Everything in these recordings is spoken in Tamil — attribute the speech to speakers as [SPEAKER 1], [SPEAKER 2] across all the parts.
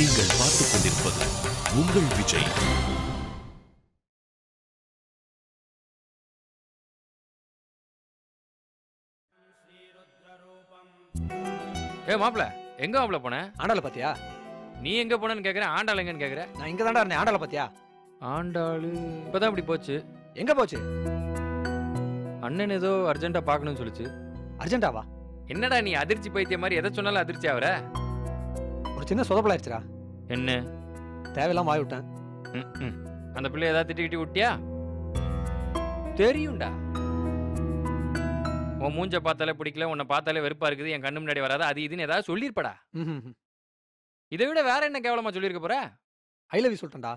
[SPEAKER 1] நீங்கள் பார்த்துக் கொண்டிருப்பது உங்கள் விஜய்.
[SPEAKER 2] மாப்பிள எங்க மாப்பிள போன?
[SPEAKER 3] ஆண்டாள பாத்தியா?
[SPEAKER 2] நீ எங்க போனன்னு கேக்குற, ஆண்டாள் எங்கன்னு கேக்குற?
[SPEAKER 3] நான் இங்க தான்டா இருந்தேன். ஆண்டாள பாத்தியா?
[SPEAKER 2] ஆண்டாளு இப்பதான் இப்படி போச்சு.
[SPEAKER 3] எங்க போச்சு?
[SPEAKER 2] அண்ணன் ஏதோ அர்ஜென்ட்டா பாக்கணும்னு சொல்லுச்சு.
[SPEAKER 3] அர்ஜென்ட்டாவா?
[SPEAKER 2] என்னடா நீ அதிர்ச்சி பைத்திய மாதிரி எதை சொன்னாலும் அதிர்ச்சி ஆவற?
[SPEAKER 3] ஒரு சின்ன சொதப்பலாயிருச்சுடா.
[SPEAKER 2] என்ன?
[SPEAKER 3] தேவையில்லாம வாய் விட்டேன்.
[SPEAKER 2] அந்த பிள்ளை ஏதாவது திட்டி விட்டியா? தெரியும்டா. உன் மூஞ்ச பார்த்தாலே பிடிக்கல, உன்னை பார்த்தாலே வெறுப்பா இருக்குது, என் கண்ணு முன்னாடி வராது, அது இதுன்னு ஏதாவது சொல்லிருப்படா. இதை விட வேற என்ன கேவலமா சொல்லிருக்க போற?
[SPEAKER 3] ஐ லவ் யூ சொல்லிட்டேன்டா.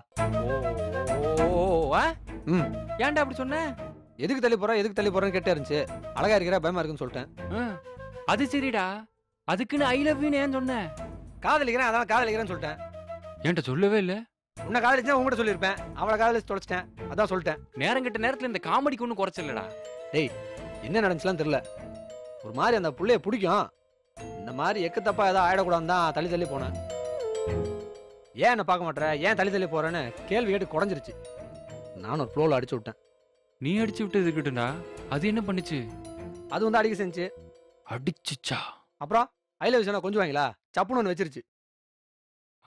[SPEAKER 2] ஏன்டா அப்படி சொன்ன?
[SPEAKER 3] எதுக்கு தள்ளி போற எதுக்கு தள்ளி போறேன்னு கேட்டே இருந்துச்சு. அழகா இருக்கிற பயமா இருக்குன்னு சொல்லிட்டேன்.
[SPEAKER 2] அது சரிடா, அதுக்குன்னு ஐ லவ் யூன்னு ஏன் சொன்ன?
[SPEAKER 3] காதலிக்கிறேன், அதான் காதலிக்கிறேன்னு சொல்லிட்டேன்.
[SPEAKER 2] என்கிட்ட சொல்லவே இல்லை.
[SPEAKER 3] உன்னை காதலிச்சா உங்ககிட்ட சொல்லியிருப்பேன். அவளை காதலிச்சு தொலைச்சிட்டேன், அதான் சொல்லிட்டேன்.
[SPEAKER 2] நேரம் கிட்ட நேரத்துல இந்த காமெடிக்கு ஒன்றும் குறைச்சலடா.
[SPEAKER 3] டேய், என்ன நடந்துச்சுலாம் தெரியல. ஒரு மாதிரி அந்த புள்ளைய பிடிக்கும். இந்த மாதிரி எக்கு தப்பா ஏதாவது ஆயிடக்கூடாதுன்னு தான் தள்ளி தள்ளி போனேன். ஏன் என்ன பார்க்க மாட்டேற, ஏன் தள்ளி தள்ளி போறேன்னு கேள்வி கேட்டு குறைஞ்சிருச்சு. நானும் ஒரு ஃப்ளோவில் அடிச்சு விட்டேன்.
[SPEAKER 2] நீ அடிச்சு விட்டு இருக்கட்டும்டா. அது என்ன பண்ணுச்சு?
[SPEAKER 3] அது வந்து அடிக்க செஞ்சு.
[SPEAKER 2] அடிச்சுச்சா?
[SPEAKER 3] அப்புறம் ஐ லவ் யூ கொஞ்சம் வாங்கிலா சப்புன்னு ஒன்று வச்சிருச்சு.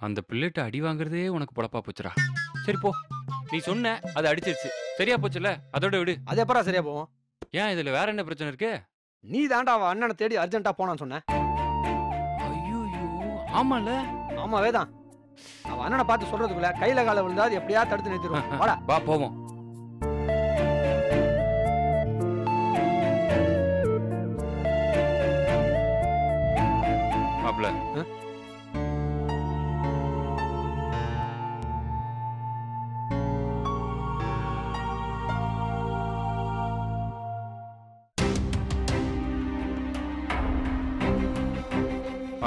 [SPEAKER 2] அந்த பிள்ளைட்ட அடி வாங்குறதே உனக்கு பொழப்பா போச்சுடா. சரி போ, நீ சொன்ன அது அடிச்சிருச்சு, சரியா போச்சுல, அதோட விடு.
[SPEAKER 3] அது எப்பரா சரியா போவோம்?
[SPEAKER 2] ஏன் இதுல வேற என்ன பிரச்சனை இருக்கு?
[SPEAKER 3] நீ தாண்டா அவ அண்ணனை தேடி அர்ஜென்ட்டா போனான்னு சொன்ன.
[SPEAKER 2] ஐயோ, ஆமால.
[SPEAKER 3] ஆமாவே தான். அவ அண்ணனை பார்த்து சொல்றதுக்குள்ள கையில கால விழுந்தா எப்படியா தடுத்து நிறுத்திடுவோம். வாடா
[SPEAKER 2] வா போவோம். மாப்ள,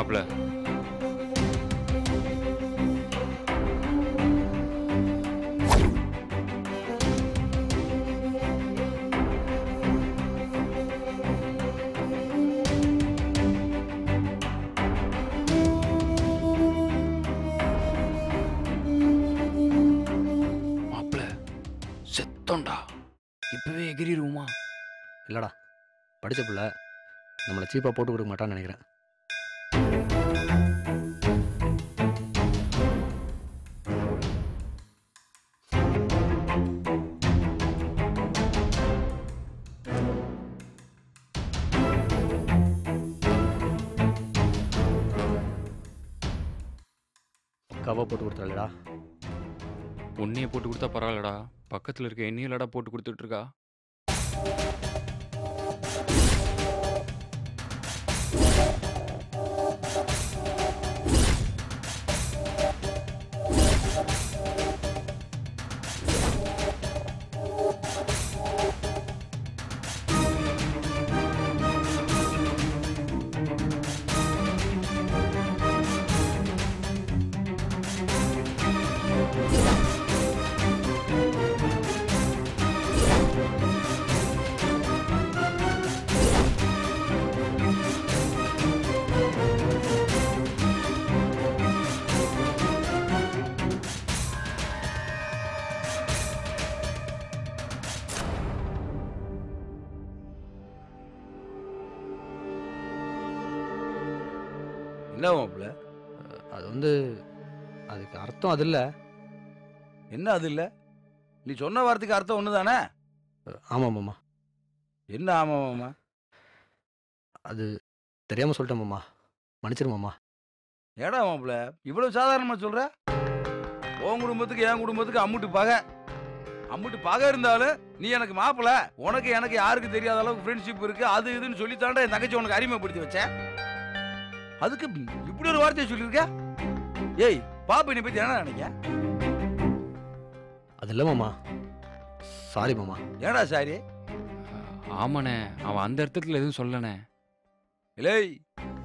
[SPEAKER 2] மாப்ள, செத்தோண்டா. இப்பவே எகிரிடுவோமா?
[SPEAKER 3] இல்லடா, படிச்ச பிள்ளை நம்மளை சீப்பா போட்டு கொடுக்க மாட்டான்னு நினைக்கிறேன். கவா போட்டு கொடுத்தாளடா.
[SPEAKER 2] உன்னைய போட்டு கொடுத்தா பரவாயில்லடா, பக்கத்துல இருக்க எண்ணியலடா போட்டு கொடுத்துட்டு இருக்கா.
[SPEAKER 4] இல்லை மாப்பிள்ள,
[SPEAKER 3] அது வந்து அதுக்கு அர்த்தம் அது இல்லை.
[SPEAKER 4] என்ன அது இல்லை? நீ சொன்ன வார்த்தைக்கு அர்த்தம் ஒன்று தானே?
[SPEAKER 3] ஆமாம் மாமா.
[SPEAKER 4] என்ன ஆமாம் மாமா?
[SPEAKER 3] அது தெரியாமல் சொல்லிட்டேன் மாமா, மன்னிச்சிரு மாமா.
[SPEAKER 4] ஏடா மாப்பிள்ள இவ்வளோ சாதாரணமாக சொல்கிற? உன் குடும்பத்துக்கு என் குடும்பத்துக்கு அம்முட்டு பகை இருந்தாலும் நீ எனக்கு மாப்பிள்ள, உனக்கு எனக்கு யாருக்கு தெரியாத அளவுக்கு ஃப்ரெண்ட்ஷிப் இருக்கு, அது இதுன்னு சொல்லித்தாண்டா என் தங்கச்சி உனக்கு அறிமுகப்படுத்தி வச்சேன். அதுக்கு இப்படி ஒரு வார்த்தையை சொல்லியிருக்க? ஏய் பாப்பா, நீ பத்தி என்ன நினைக்க?
[SPEAKER 3] அது இல்லை மாமா, சாரி மாமா.
[SPEAKER 4] ஏடா சாரி?
[SPEAKER 2] ஆமாண்ணே, அவன் அந்த அர்த்தத்துல எதுவும் சொல்லணே.
[SPEAKER 4] இல்லை,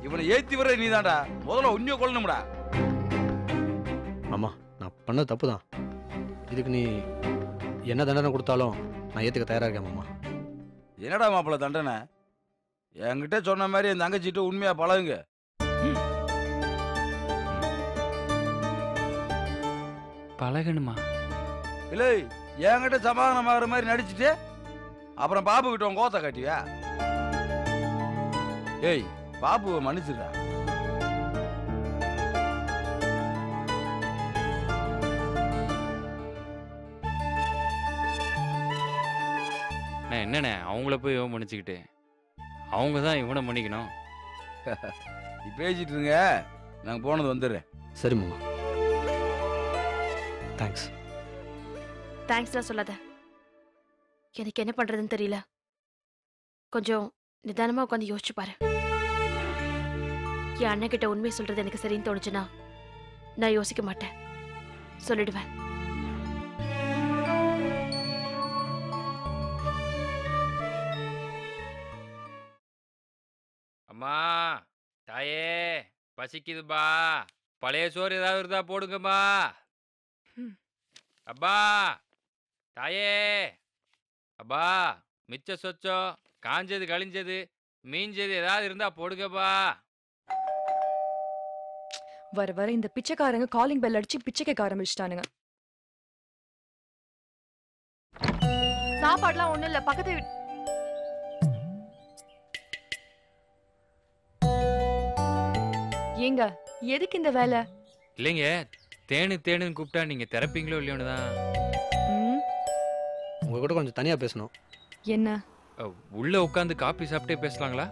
[SPEAKER 4] இவனை ஏத்தி வர நீ தான்டா, முதல்ல உன்னைய கொல்லணும்டா.
[SPEAKER 3] மாமா, நான் பண்ணது தப்பு தான். இதுக்கு நீ என்ன தண்டனை கொடுத்தாலும் நான் ஏற்றுக்க தயாராக இருக்கேன் மாமா.
[SPEAKER 4] என்னடா மாப்பிள்ள தண்டனை? என்கிட்ட சொன்ன மாதிரி என் தங்கச்சிட்டு உண்மையா பழகுங்க.
[SPEAKER 2] பழகணுமா?
[SPEAKER 4] இல்லை என்கிட்ட சமாதானம் ஆகிற மாதிரி நடிச்சுட்டு அப்புறம் பாபு கிட்ட உன் கோத்த காட்டியா? ஏய் பாபுவை மன்னிச்சிடா.
[SPEAKER 2] நான் என்னண்ணே அவங்கள போய் இவன் மன்னிச்சுக்கிட்டு, அவங்க தான் இவனை மன்னிக்கணும்.
[SPEAKER 4] நீ பேசிட்டு இருங்க, நாங்கள் போனது வந்துடுறேன்.
[SPEAKER 3] சரி மாமா. தேங்க்ஸ்.
[SPEAKER 5] தேங்க்ஸ்லாம் சொல்லாத. எனக்கு என்ன பண்றதுன்னு தெரியல. கொஞ்சம் நிதானமா உட்காந்து யோசிச்சு பாரு. என் அண்ணன் கிட்ட உண்மையை சொல்றது எனக்கு சரின்னு தோணுச்சுன்னா நான் யோசிக்க மாட்டேன், சொல்லிடுவேன்.
[SPEAKER 2] அம்மா, தாயே, பசிக்குதுப்பா. பழைய சோறு ஏதாவது இருந்தா போடுங்கம்மா. அப்பா, தாயே, அப்பா, மிச்ச சொச்சம், காஞ்சது கழிஞ்சது மீஞ்சது ஏதாவது இருந்தா போடுங்கப்பா.
[SPEAKER 6] வர வர இந்த பிச்சைக்காரங்க காலிங் பெல் அடிச்சு பிச்சை கேட்க ஆரம்பிச்சிட்டானுங்க. சாப்பாடுலாம் ஒண்ணும் இல்ல, பக்கத்து ஏங்க எதுக்கு இந்த வேலை?
[SPEAKER 2] இல்லைங்க, தேனு தேனுன்னு கூப்பிட்டா நீங்க திறப்பீங்களோ இல்லையோன்னு தான்.
[SPEAKER 6] ம்,
[SPEAKER 3] உங்க கூட கொஞ்சம் தனியா பேசணும்.
[SPEAKER 6] என்ன?
[SPEAKER 2] உள்ள உட்காந்து காப்பி சாப்பிட்டே பேசலாங்களா?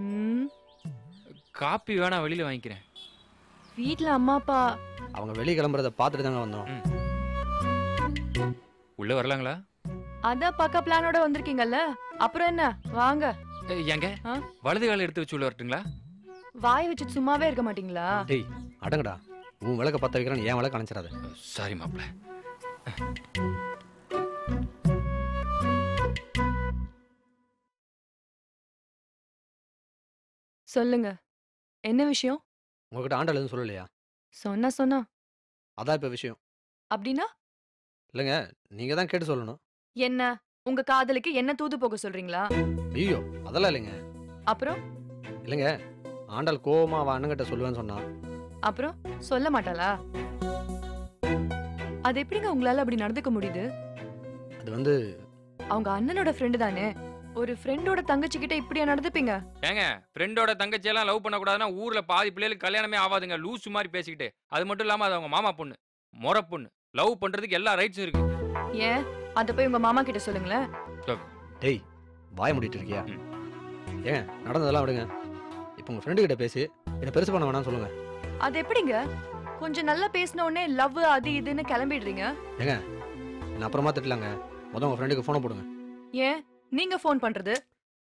[SPEAKER 6] ம்,
[SPEAKER 2] காப்பி வேணா வெளியில வாங்கிக்கிறேன்.
[SPEAKER 6] வீட்ல அம்மா அப்பா
[SPEAKER 3] அவங்க வெளியே கிளம்புறத பார்த்துட்டு தாங்க வந்தோம்.
[SPEAKER 2] உள்ள வரலாங்களா?
[SPEAKER 6] அதான் பக்க பிளானோட வந்திருக்கீங்கல்ல, அப்புறம் என்ன, வாங்க.
[SPEAKER 2] ஏங்க,
[SPEAKER 6] ஆ?
[SPEAKER 2] வலது கால எடுத்து வச்சு உள்ள வரட்டுங்களா?
[SPEAKER 6] வாய் வச்சு சும்மாவே இருக்க மாட்டீங்களா?
[SPEAKER 3] டேய் அடங்கடா, உன் விளக்க பத்த வைக்கிறான்னு என் விளக்க அணைச்சிடாத.
[SPEAKER 2] சாரி மாப்பிள்ள.
[SPEAKER 6] சொல்லுங்க, என்ன விஷயம்?
[SPEAKER 3] உங்ககிட்ட ஆண்டாள் எதுவும் சொல்லலையா?
[SPEAKER 6] சொன்னா
[SPEAKER 3] அதான் இப்ப விஷயம்.
[SPEAKER 6] அப்படின்னா
[SPEAKER 3] இல்லைங்க, நீங்க தான் கேட்டு சொல்லணும்.
[SPEAKER 6] என்ன, உங்க காதலுக்கு என்ன தூது போக சொல்றீங்களா?
[SPEAKER 3] ஐயோ அதெல்லாம் இல்லைங்க.
[SPEAKER 6] அப்புறம்
[SPEAKER 3] இல்லைங்க, ஆண்டாள் கோவமா அவன் அண்ணங்கிட்ட சொல்லுவேன்னு சொன்னா.
[SPEAKER 6] அப்புறம் சொல்ல மாட்டாளா? அது எப்படிங்க உங்களால அப்படி நடந்துக்க முடியுது?
[SPEAKER 3] அது வந்து
[SPEAKER 6] அவங்க அண்ணனோட ஃப்ரெண்டு தானே, ஒரு ஃப்ரெண்டோட தங்கச்சி கிட்ட இப்படியா நடந்துப்பீங்க?
[SPEAKER 2] ஏங்க, ஃப்ரெண்டோட தங்கச்சி எல்லாம் லவ் பண்ணக்கூடாதுன்னா ஊர்ல பாதி பிள்ளைகளுக்கு கல்யாணமே ஆகாதுங்க. லூசு மாதிரி பேசிக்கிட்டு. அது மட்டும் இல்லாம அது அவங்க மாமா பொண்ணு, முறை பொண்ணு. லவ் பண்றதுக்கு எல்லா ரைட்ஸும் இருக்கு.
[SPEAKER 6] ஏன் அத போய் உங்க மாமா கிட்ட சொல்லுங்களேன்.
[SPEAKER 3] டேய் வாய மூடிட்டு இருக்கியா?
[SPEAKER 2] ம்.
[SPEAKER 3] ஏங்க நடந்ததெல்லாம் விடுங்க. இப்போ உங்க ஃப்ரெண்டு கிட்ட பேசி என்ன பெருசு பண்ண வேணாம்னு சொல்லுங்க.
[SPEAKER 6] அது எப்படிங்க, கொஞ்சம் நல்லா பேசின உடனே லவ் அது இதுன்னு கிளம்பிடுறீங்க?
[SPEAKER 3] ஏங்க என்ன அப்புறமா திட்டலாங்க. உங்க ஃப்ரெண்டுக்கு ஃபோனை போடுங்க.
[SPEAKER 6] ஏன் நீங்க ஃபோன் பண்றது?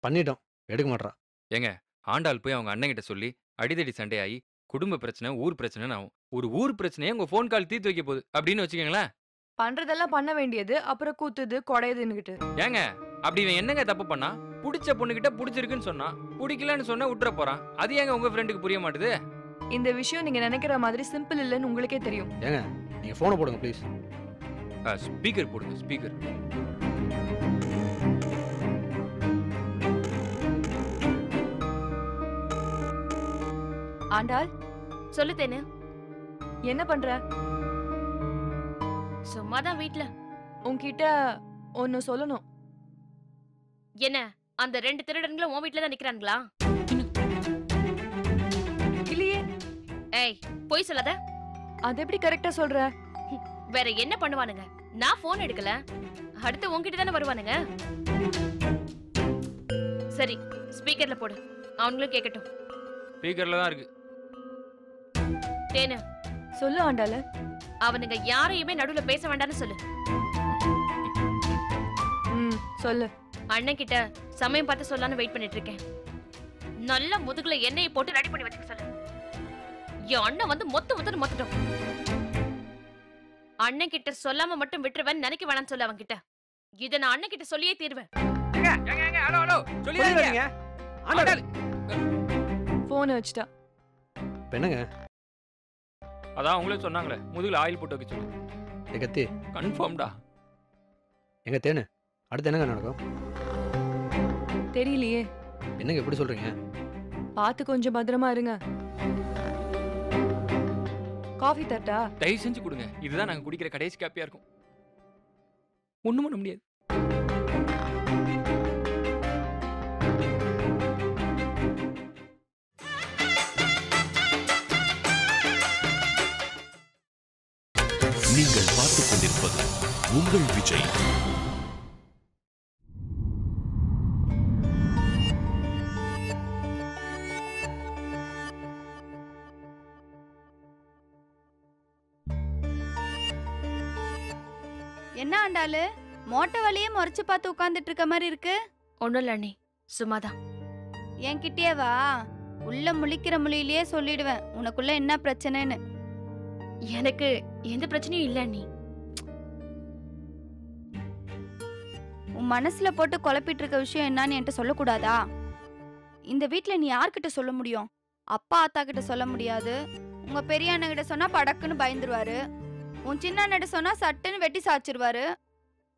[SPEAKER 3] பண்ணிட்டோம், எடுக்க மாட்றா.
[SPEAKER 2] ஏங்க, ஆண்டாள் போய் அவங்க அண்ணன் கிட்ட சொல்லி அடிதடி சண்டையாகி குடும்ப பிரச்சனை ஊர் பிரச்சனைன்னு ஆகும். ஒரு ஊர் பிரச்சனையை உங்க ஃபோன் கால் தீர்த்து வைக்க போகுது அப்படின்னு வச்சுக்கோங்களேன்.
[SPEAKER 6] பண்றதெல்லாம் பண்ண வேண்டியது, அப்புறம் கூத்துது கொடையுதுன்னுகிட்டு.
[SPEAKER 2] ஏங்க, அப்படி இவன் என்னங்க தப்பு பண்ணா? புடிச்ச பொண்ணுகிட்ட புடிச்சிருக்குன்னு சொன்னா, பிடிக்கலன்னு சொன்னா விட்டுற போறான். அது ஏங்க உங்க ஃப்ரெண்டுக்கு புரிய மாட்டுது?
[SPEAKER 6] இந்த விஷயம் நீங்க நினைக்கிற மாதிரி சிம்பிள் இல்லைன்னு உங்களுக்கே தெரியும்.
[SPEAKER 3] ஏங்க நீங்க ஃபோனை போடுங்க ப்ளீஸ்.
[SPEAKER 2] ஸ்பீக்கர் போடுங்க, ஸ்பீக்கர்.
[SPEAKER 6] ஆண்டாள்,
[SPEAKER 5] சொல்லு தேனு.
[SPEAKER 6] என்ன பண்ற?
[SPEAKER 5] சும்மாதான் வீட்ல.
[SPEAKER 6] உன்கிட்ட ஒன்னு சொல்லணும்.
[SPEAKER 5] என்ன, அந்த 2 திருடன்களும் உன் வீட்ல தான் நிக்கிறாங்களா?
[SPEAKER 6] இல்லையே.
[SPEAKER 5] ஏய் போய் சொல்லாத.
[SPEAKER 6] அது எப்படி கரெக்டா சொல்ற?
[SPEAKER 5] வேற என்ன பண்ணுவானுங்க? நான் போன் எடுக்கல, அடுத்து உன்கிட்ட தானே வருவானுங்க. சரி ஸ்பீக்கர்ல போடு, அவங்களும் கேட்கட்டும்.
[SPEAKER 2] ஸ்பீக்கர்ல தான் இருக்கு.
[SPEAKER 5] தேனு
[SPEAKER 6] சொல்லு ஆண்டாள.
[SPEAKER 5] அவனுங்க யாரையுமே நடுவுல பேச வேண்டாம்னு சொல்லு.
[SPEAKER 6] சொல்லு.
[SPEAKER 5] அண்ணன் கிட்ட சமயம் பார்த்து சொல்லலாம்னு வெயிட் பண்ணிட்டு இருக்கேன். நல்ல முதுகுல எண்ணெயை போட்டு ரெடி பண்ணி வச்சுக்க சொல்லு. என் அண்ணன் வந்து மொத்தட்டும். அண்ணன் கிட்ட சொல்லாம மட்டும் விட்டுருவேன் நினைக்க வேணாம்னு சொல்லு அவன் கிட்ட. இத நான் அண்ணன் கிட்ட சொல்லியே தீர்வேன்.
[SPEAKER 3] ஆண்டாள்
[SPEAKER 6] போன் வச்சுட்டா.
[SPEAKER 3] என்னங்க
[SPEAKER 2] அதான் அவங்களே சொன்னாங்களே, முதுகுல ஆயில் போட்டு வைக்க சொல்லு.
[SPEAKER 3] கத்தி
[SPEAKER 2] கன்ஃபார்ம்டா.
[SPEAKER 3] எங்க தேனு அடுத்து என்னங்க நடக்கும்?
[SPEAKER 6] தெரியலையே.
[SPEAKER 3] என்னங்க எப்படி சொல்றீங்க?
[SPEAKER 6] பார்த்து கொஞ்சம் பத்திரமா இருங்க. காஃபி தட்டா?
[SPEAKER 2] தயவு செஞ்சு கொடுங்க. இதுதான் நாங்க குடிக்கிற கடைசி காப்பியா இருக்கும். ஒண்ணும் பண்ண முடியாது.
[SPEAKER 1] நீங்கள் பார்த்துக் கொண்டிருப்பது உங்கள் விஜய்.
[SPEAKER 7] என்ன ஆண்டாளு மோட்டை வழியே முறைச்சு பார்த்து உட்கார்ந்துட்டு இருக்க மாதிரி இருக்கு?
[SPEAKER 5] ஒண்ணும் இல்ல அண்ணி, சும்மாதான்.
[SPEAKER 7] என்கிட்டயே வா, உள்ள முழிக்கிற மொழியிலேயே சொல்லிடுவேன் உனக்குள்ள என்ன பிரச்சனைன்னு.
[SPEAKER 5] எனக்கு எந்த பிரச்சனையும் இல்ல அண்ணி.
[SPEAKER 7] உன் மனசுல போட்டு குழப்பிட்டு இருக்க விஷயம் என்னன்னு என்கிட்ட சொல்லக்கூடாதா? இந்த வீட்ல நீ யார்கிட்ட சொல்ல முடியும்? அப்பா ஆத்தா கிட்ட சொல்ல முடியாது. உங்க பெரிய அண்ணன் கிட்ட சொன்னா படக்குன்னு பயந்துருவாரு. உன் சின்ன அண்ணன் சொன்னா சட்டுன்னு வெட்டி சாச்சிருவாரு.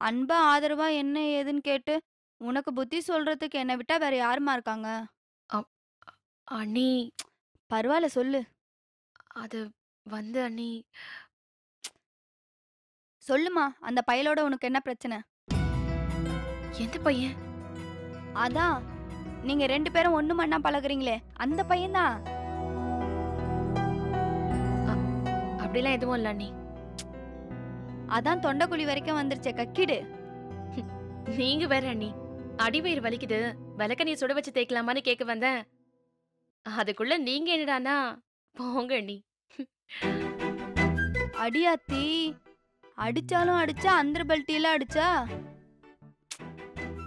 [SPEAKER 7] அன்பா ஆதரவா என்ன ஏதுன்னு கேட்டு உனக்கு புத்தி சொல்றதுக்கு என்னை விட்டா வேற யாருமா இருக்காங்க?
[SPEAKER 5] அண்ணி
[SPEAKER 7] பரவாயில்ல சொல்லு.
[SPEAKER 5] அது வந்து அண்ணி,
[SPEAKER 7] சொல்லுமா, அந்த பயலோட உனக்கு என்ன பிரச்சனை?
[SPEAKER 5] எந்த பையன்?
[SPEAKER 7] அதான் நீங்க 2 பேரும் ஒண்ணு மண்ணா பழகுறீங்களே அந்த பையன்தான்.
[SPEAKER 5] அப்படிலாம் எதுவும் இல்ல அண்ணி.
[SPEAKER 7] அதான் தொண்டைக்குழி வரைக்கும் வந்துருச்சே, கக்கிடு.
[SPEAKER 5] நீங்க வேற அண்ணி, அடிவயிறு வலிக்குது, விளக்கண்ணிய சுட வச்சு தேய்க்கலாமான்னு கேட்க வந்தேன். அதுக்குள்ள நீங்க என்னடானா போங்க அண்ணி.
[SPEAKER 7] அடியாத்தி, அடிச்சாலும் அடிச்சா அந்த பல்ட்டியில அடிச்சா.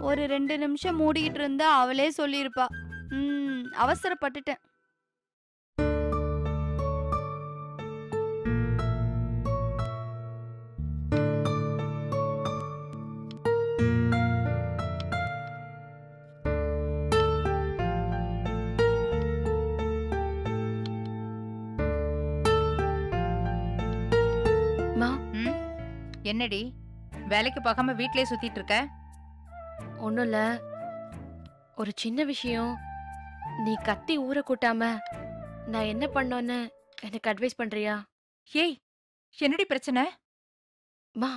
[SPEAKER 7] ஒரு 2 நிமிஷம் மூடிக்கிட்டு இருந்தா அவளே சொல்லியிருப்பா. அவசரப்பட்டுட்டேன்.
[SPEAKER 8] என்னடி வேலைக்கு போகாம வீட்லயே சுத்திட்டு இருக்க?
[SPEAKER 5] ஒண்ணும் இல்ல, ஒரு சின்ன விஷயம். நீ கத்தி ஊற கூட்டாம நான் என்ன பண்ணோன்னு எனக்கு அட்வைஸ் பண்றியா?
[SPEAKER 8] ஏய், என்னடி பிரச்சனை?
[SPEAKER 5] மா,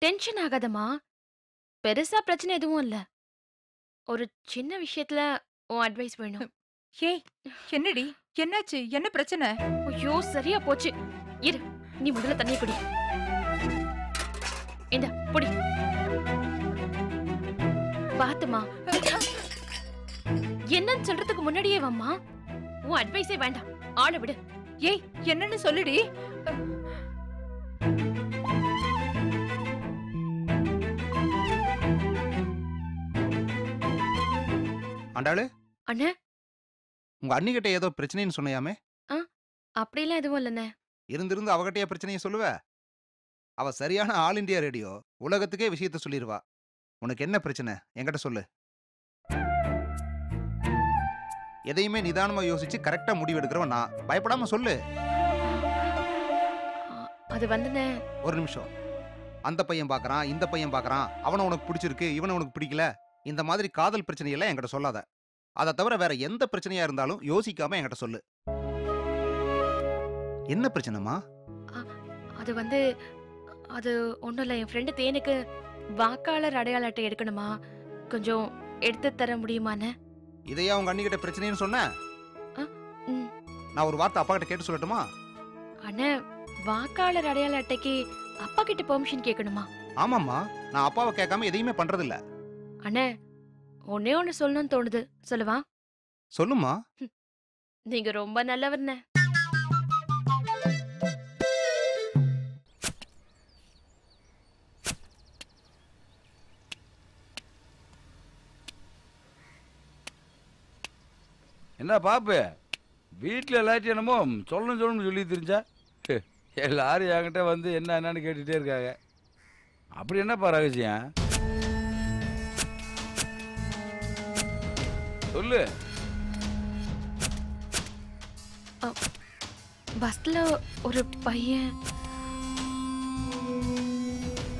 [SPEAKER 5] டென்ஷன் ஆகாதம்மா. பெருசா பிரச்சனை எதுவும் இல்ல. ஒரு சின்ன விஷயத்துல உன் அட்வைஸ் வேணும்.
[SPEAKER 8] ஏய், என்னடி, என்னாச்சு? என்ன பிரச்சனை?
[SPEAKER 5] ஐயோ, சரியா போச்சு. இரு, நீ முதல்ல தண்ணி குடி. இந்த புடி. பாத்துமா, என்னன்னு சொல்றதுக்கு முன்னாடியே வாம்மா. உன் அட்வைஸே வேண்டாம், ஆளை விடு.
[SPEAKER 8] ஏய், என்னன்னு சொல்லுடி.
[SPEAKER 9] ஆண்டாளு,
[SPEAKER 5] அண்ணே,
[SPEAKER 9] உங்க அண்ணி கிட்ட ஏதோ பிரச்சனைன்னு சொன்னையாமே?
[SPEAKER 5] அப்படிலாம் எதுவும் இல்லண்ணே.
[SPEAKER 9] இருந்திருந்து அவகிட்டயே பிரச்சனையை சொல்லுவ? அவ சரியான ஆல் இண்டியா ரேடியோ, உலகத்துக்கே விஷயத்த சொல்லிடுவா. உனக்கு என்ன பிரச்சனை என்கிட்ட சொல்லு. எதையுமே நிதானமா யோசிச்சு கரெக்டா முடிவு எடுக்கிறவன் நான். பயப்படாம சொல்லு.
[SPEAKER 5] அது வந்துண்ணே.
[SPEAKER 9] ஒரு நிமிஷம். அந்த பையன் பாக்குறான், இந்த பையன் பாக்குறான், அவனை உனக்கு பிடிச்சிருக்கு, இவனை உனக்கு பிடிக்கல, இந்த மாதிரி காதல் பிரச்சனையெல்லாம் என்கிட்ட சொல்லாத. அதை தவிர வேற எந்த பிரச்சனையா இருந்தாலும் யோசிக்காம என்கிட்ட சொல்லு. என்ன பிரச்சனைமா?
[SPEAKER 5] அது வந்து, அது ஒண்ணும் இல்ல. என் ஃப்ரெண்டு தேனுக்கு வாக்காளர் அடையாள அட்டை எடுக்கணுமா, கொஞ்சம் எடுத்து தர முடியுமாண்ணே?
[SPEAKER 9] இதையா உங்க அண்ணிக்கிட்ட பிரச்சனைன்னு சொன்ன? நான் ஒரு வார்த்தை அப்பா கிட்ட கேட்டு சொல்லட்டுமா?
[SPEAKER 5] அண்ணே, வாக்காளர் அடையாள அட்டைக்கு அப்பா கிட்ட பெர்மிஷன் கேட்கணுமா?
[SPEAKER 9] ஆமாம்மா, நான் அப்பாவை கேட்காம எதையுமே பண்றதில்ல.
[SPEAKER 5] அண்ணே, ஒன்னே ஒண்ணு சொல்லணும்னு தோணுது, சொல்லவா?
[SPEAKER 9] சொல்லுமா.
[SPEAKER 5] நீங்க ரொம்ப நல்லவர்ண்ணே.
[SPEAKER 4] என்ன பாப்பு, வீட்டில் எல்லாத்தையும் என்னமோ சொல்லணும்னு சொல்லி தெரிஞ்சா எல்லாரும் என்கிட்ட வந்து என்னன்னு கேட்டுகிட்டே இருக்காங்க. அப்படி என்னப்பா ரகசியம்? சொல்லு.
[SPEAKER 5] பஸ்ல ஒரு பையன்.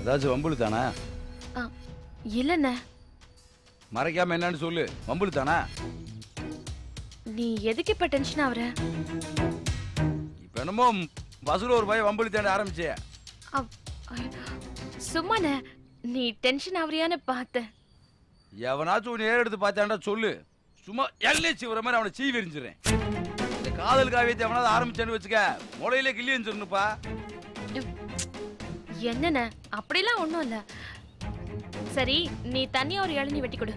[SPEAKER 4] ஏதாச்சும் வம்புలు தானா?
[SPEAKER 5] இல்லண்ணே.
[SPEAKER 4] மறைக்காம என்னன்னு சொல்லு. வம்புలు தானா?
[SPEAKER 5] நீ எதுக்கு இப்ப டென்ஷன் ஆவற?
[SPEAKER 4] இப்ப என்னமோ பஸ்ல ஒரு பையன் வம்பளி தாண்டி ஆரம்பிச்சே.
[SPEAKER 5] சும்மாண்ணே, நீ டென்ஷன் ஆவறியான்னு பார்த்தேன்.
[SPEAKER 4] எவனாச்சும் உன்னை ஏறு எடுத்து பார்த்தாண்டா சொல்லு, சும்மா எல்லை சீவுற மாதிரி அவனை சீவி எரிஞ்சிடறேன். இந்த காதல் காவியத்தை எவனாவது ஆரம்பிச்சேன்னு வச்சுக்க, முளையில கிள்ளி எரிஞ்சிடணுப்பா.
[SPEAKER 5] என்னண்ணே, அப்படிலாம் ஒண்ணும் இல்ல. சரி, நீ தனியா ஒரு இளநீ வெட்டி கொடு.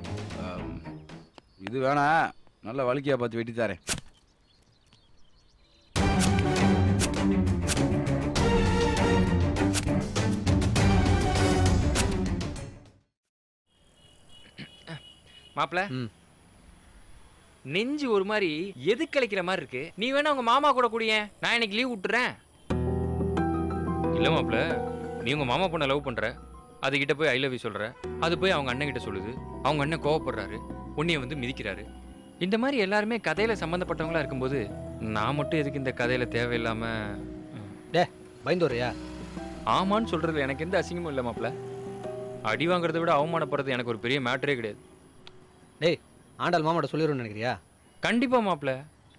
[SPEAKER 4] இது வேணா, நல்ல வலிக்கையா பார்த்து வெட்டி தாரேன்.
[SPEAKER 2] மாப்பிள, நெஞ்சு ஒரு மாதிரி எது கலைக்கிற மாதிரி இருக்கு. நீ வேணா உங்க மாமா கூட கூடிய, நான் இன்னைக்கு லீவ் விட்டுறேன். இல்ல மாப்பிள, நீ உங்க மாமா பொண்ணை லவ் பண்ற, அதுகிட்ட போய் ஐ லவ் யூ சொல்ற, அது போய் அவங்க அண்ணன் கிட்ட சொல்லுது, அவங்க அண்ணன் கோவப்படுறாரு, உன்னைய வந்து மிதிக்கிறாரு. இந்த மாதிரி எல்லாருமே கதையில சம்பந்தப்பட்டவங்களா இருக்கும்போது நான் மட்டும் எதுக்கு இந்த கதையில தேவையில்லாம
[SPEAKER 3] பயந்துறியா?
[SPEAKER 2] ஆமான்னு சொல்றதுல எனக்கு எந்த அசிங்கமும் இல்லை மாப்பிள. அடி வாங்குறதை விட அவமானப்படுறது எனக்கு ஒரு பெரிய மேட்டரே கிடையாது.
[SPEAKER 3] டேய், ஆண்டாள் மாமாட்ட சொல்லிடுன்னு நினைக்கிறியா?
[SPEAKER 2] கண்டிப்பா மாப்பிள,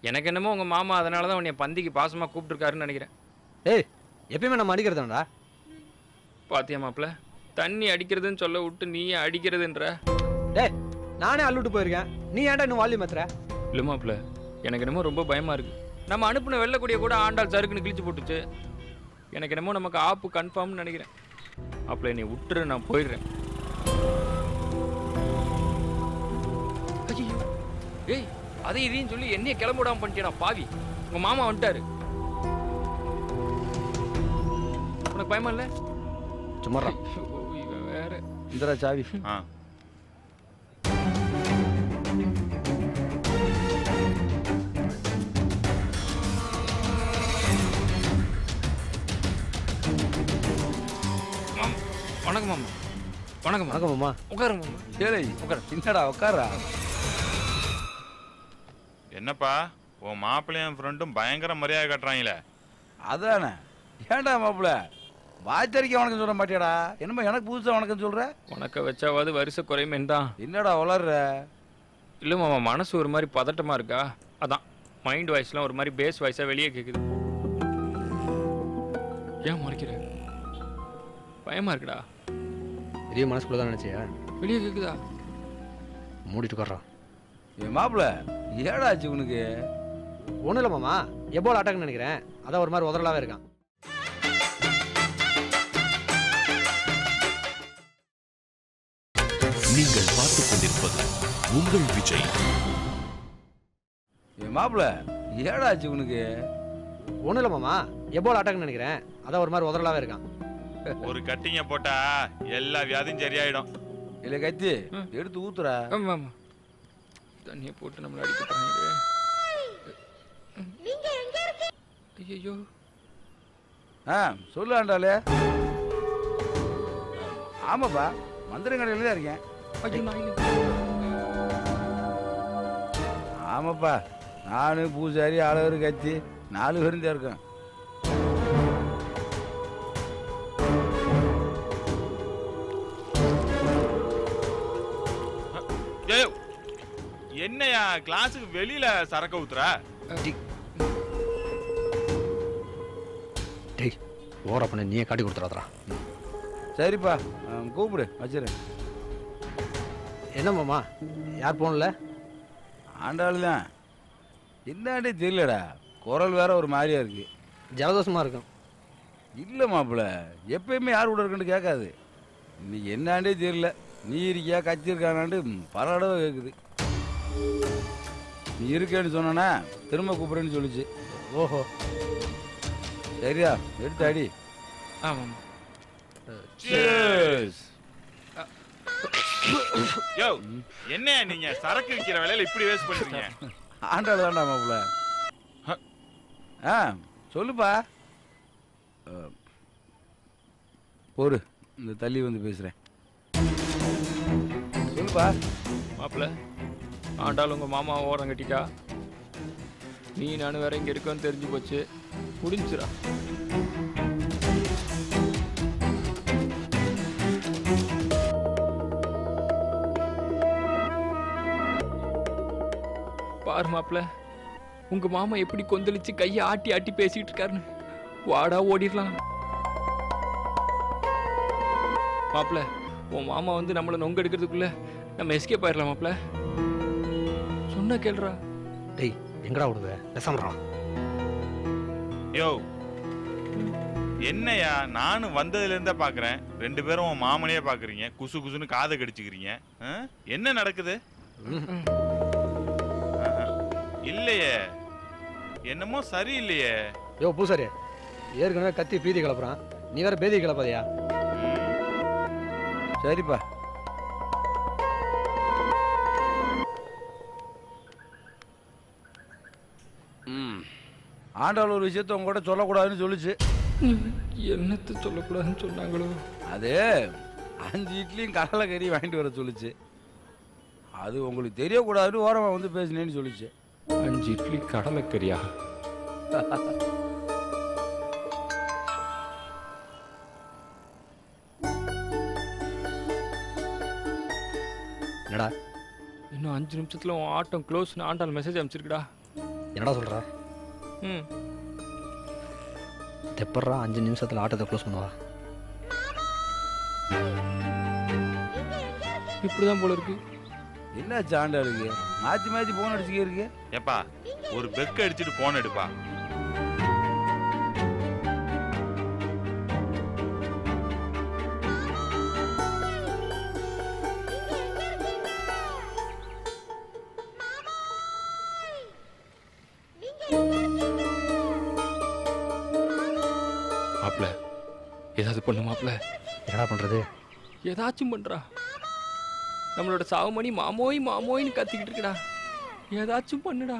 [SPEAKER 2] எனக்கு என்னமோ உங்க மாமா அதனால தான் உன்னை பந்திக்கு பாசமா கூப்பிட்டுருக்காருன்னு நினைக்கிறேன்.
[SPEAKER 3] டேய், எப்பயுமே நம்ம அடிக்கிறதாண்டா.
[SPEAKER 2] பாத்தியா மாப்பிள, தண்ணி அடிக்கிறதுன்னு சொல்ல விட்டு நீயே அடிக்கிறதுன்ற.
[SPEAKER 3] டேய், நானே அள்ளுட்டு போயிருக்கேன், நீ ஏன்டா இன்னும் வால்யூம் ஏத்துற?
[SPEAKER 2] இல்லை மாப்பிள, எனக்கு என்னமோ ரொம்ப பயமா இருக்கு. நம்ம அனுப்புன வெள்ளக்கூடிய கூட ஆண்டாள் சருக்குன்னு கிழிச்சு போட்டுச்சு. எனக்கு என்னமோ நமக்கு ஆப்பு கன்ஃபார்ம்னு நினைக்கிறேன். மாப்பிள, நீ விட்டுரு, நான் போயிடுறேன். ஐயோ, ஏய், அதை இதையும் சொல்லி என்னைய கிளம்ப விடாம பண்ணிட்டேடா பாவி. உங்க மாமா வந்துட்டாரு. உனக்கு பயமா இல்லை?
[SPEAKER 3] சும்மா
[SPEAKER 2] வேற
[SPEAKER 4] இந்தரா சாவி.
[SPEAKER 2] வணக்கம் மாமா. வணக்கம்
[SPEAKER 3] வணக்கம் மாமா.
[SPEAKER 2] உட்காருங்க மாமா.
[SPEAKER 4] ஏலே, உட்கார. என்னடா உட்காரா?
[SPEAKER 1] என்னப்பா உன் மாப்பிள்ளையும் ஃப்ரெண்டும் பயங்கர மரியாதை காட்டுறாங்களே?
[SPEAKER 4] அதானே. ஏன்டா மாப்பிள்ள வாய்த்தறிக்க வணக்கம் சொல்ல மாட்டியாடா? என்னமா எனக்கு புதுசா வணக்கம் சொல்ற?
[SPEAKER 2] உனக்க வச்சாவது வருஷ குறைமேன் தான்.
[SPEAKER 4] என்னடா வளர்ற?
[SPEAKER 2] இல்லை மாமா, மனசு ஒரு மாதிரி பதட்டமா இருக்கா, அதான் மைண்ட் வாய்ஸ்லாம் ஒரு மாதிரி பேஸ் வாய்ஸா வெளியே கேட்குது. ஏன் மறைக்கிற? பயமா இருக்குடா.
[SPEAKER 3] பெரிய மனசுக்குள்ள தான் நினைச்சியா?
[SPEAKER 2] வெளியே கேக்குதா?
[SPEAKER 3] மூடிட்டு உட்கார்றா.
[SPEAKER 4] ஏ மாப்பிள்ள, ஏடாச்சு உனக்கு?
[SPEAKER 3] ஒன்றும் இல்லை மாமா, எபோல் அட்டாக்னு நினைக்கிறேன், அதான் ஒரு மாதிரி உதறலாவே இருக்கான்.
[SPEAKER 1] நீங்கள் பார்த்துக் கொண்டிருப்பது உங்கள் விஜய்.
[SPEAKER 4] ஏ மாப்பிள்ள, ஏடாச்சு உனக்கு?
[SPEAKER 3] ஒன்றும் இல்லை மாமா, எபோல் அட்டாக்னு நினைக்கிறேன், அதான் ஒரு மாதிரி உதறலாவே இருக்கான்.
[SPEAKER 1] ஒரு கட்டிங்க போட்டா எல்லா வியாதியும் சரியாயிடும்.
[SPEAKER 4] இல்ல கத்தி எடுத்து ஊத்துறா.
[SPEAKER 2] ஆமா ஆமா, தண்ணியை போட்டு நம்மளை அடிக்கிறாங்க. ஐயோ,
[SPEAKER 4] சொல்லு ஆண்டாளே. ஆமாப்பா, மந்திரங்கடையில தான் இருக்கேன். ஆமாப்பா, நானு பூசாரி ஆளவர் கத்தி 4 பேரும் தான் இருக்கேன்.
[SPEAKER 1] என்னையா கிளாஸுக்கு வெளியில சரக்கு ஊத்துற?
[SPEAKER 3] டேய், ஓர பண்ண நீயே காட்டி கொடுத்துறாதரா.
[SPEAKER 4] சரிப்பா, கூப்பிடு, வச்சிரு.
[SPEAKER 3] என்ன மாமா, யார் போன்ல?
[SPEAKER 4] ஆண்டாள் தான். என்னாண்டே தெரியலடா, குரல் வேற ஒரு மாதிரியா இருக்கு.
[SPEAKER 3] ஜலதோஷமா இருக்கும்.
[SPEAKER 4] இல்லை மாப்பிள்ள, எப்பயுமே யார் கூட இருக்குன்னு கேட்காது. இன்னைக்கு என்னாண்டே தெரியல, நீ இருக்கியா கத்தி இருக்கானாண்டு பல தடவை கேட்குது. நீ இருக்கேன்னு சொன்னா திரும்ப கூப்பிடுறேன்னு சொல்லிச்சு.
[SPEAKER 3] ஓஹோ,
[SPEAKER 4] சரியா, எடுத்து அடி.
[SPEAKER 2] ஆமாம்.
[SPEAKER 1] யோ, என்ன நீங்க சரக்கு விற்கிற வேலையில இப்படி வேஸ்ட் பண்றீங்க?
[SPEAKER 4] ஆண்டாள் தாண்டா மாப்பிள்ள. சொல்லுப்பா. போரு, இந்த தள்ளி வந்து பேசுறேன். சொல்லுப்பா.
[SPEAKER 2] மாப்பிள்ள, ஆண்டாள் உங்க மாமா ஓரம் கட்டிட்டா, நீ நானும் வேற இங்க இருக்கோன்னு தெரிஞ்சு போச்சு, முடிஞ்சுரா. பாரு மாப்பிள்ள, உங்க மாமா எப்படி கொந்தளிச்சு கையை ஆட்டி ஆட்டி பேசிட்டு இருக்காருன்னு வாடா ஓடிடலாம். மாப்பிள உன் மாமா வந்து நம்மளை நொங்க எடுக்கிறதுக்குள்ள நம்ம எஸ்கேப் ஆயிடலாம் மாப்பிள. சொன்னா கேள்றா.
[SPEAKER 3] டேய் எங்கடா விடுவ பேசாமடா.
[SPEAKER 1] யோ என்னையா, நானும் வந்ததுல இருந்தே பாக்குறேன், 2 பேரும் உன் மாமனையே பாக்குறீங்க, குசு குசுன்னு காதை கடிச்சுக்கிறீங்க. என்ன நடக்குது? இல்லையே, என்னமோ சரியில்லையே.
[SPEAKER 3] யோ பூசாரி, ஏற்கனவே கத்தி பீதி கிளப்புறான், நீ வேற பேதி கிளப்பாதையா?
[SPEAKER 4] சரிப்பா. ஆண்டாள் ஒரு விஷயத்த உங்க கூட சொல்லக்கூடாதுன்னு சொல்லுச்சு.
[SPEAKER 2] என்னத்தை சொல்லக்கூடாதுன்னு சொன்னாங்களோ?
[SPEAKER 4] அது 5 இட்லியும் கடலைக்கறி வாங்கிட்டு வர சொல்லுச்சு. அது உங்களுக்கு தெரியக்கூடாதுன்னு ஓரமாக வந்து பேசினேன்னு சொல்லிச்சு.
[SPEAKER 2] 5 இட்லி கடலைக்கறியா?
[SPEAKER 3] என்னடா
[SPEAKER 2] இன்னும் 5 நிமிஷத்துல உன் ஆட்டம் க்ளோஸ்னு ஆண்டாள் மெசேஜ் அனுப்பிச்சிருக்கடா.
[SPEAKER 3] என்னடா சொல்ற?
[SPEAKER 2] ம்
[SPEAKER 3] எப்பட்றா 5 நிமிஷத்துல ஆட்டத்தை க்ளோஸ் பண்ணுவா?
[SPEAKER 2] இப்படிதான் போல இருக்கு.
[SPEAKER 4] என்னாச்சு ஆண்டாளுக்கு? மாற்றி மாற்றி போன் அடிச்சுக்கே இருக்கு.
[SPEAKER 1] ஏப்பா ஒரு பெக் அடிச்சுட்டு போன் எடுப்பா.
[SPEAKER 2] மாப்ள ஏதாவது பண்ணு மாப்ள.
[SPEAKER 3] என்னடா பண்றது?
[SPEAKER 2] ஏதாச்சும் பண்றா. நம்மளோட சாவுமணி மாமோய் மாமோயின்னு கத்திக்கிட்டு இருக்கடா. ஏதாச்சும் பண்ணுடா.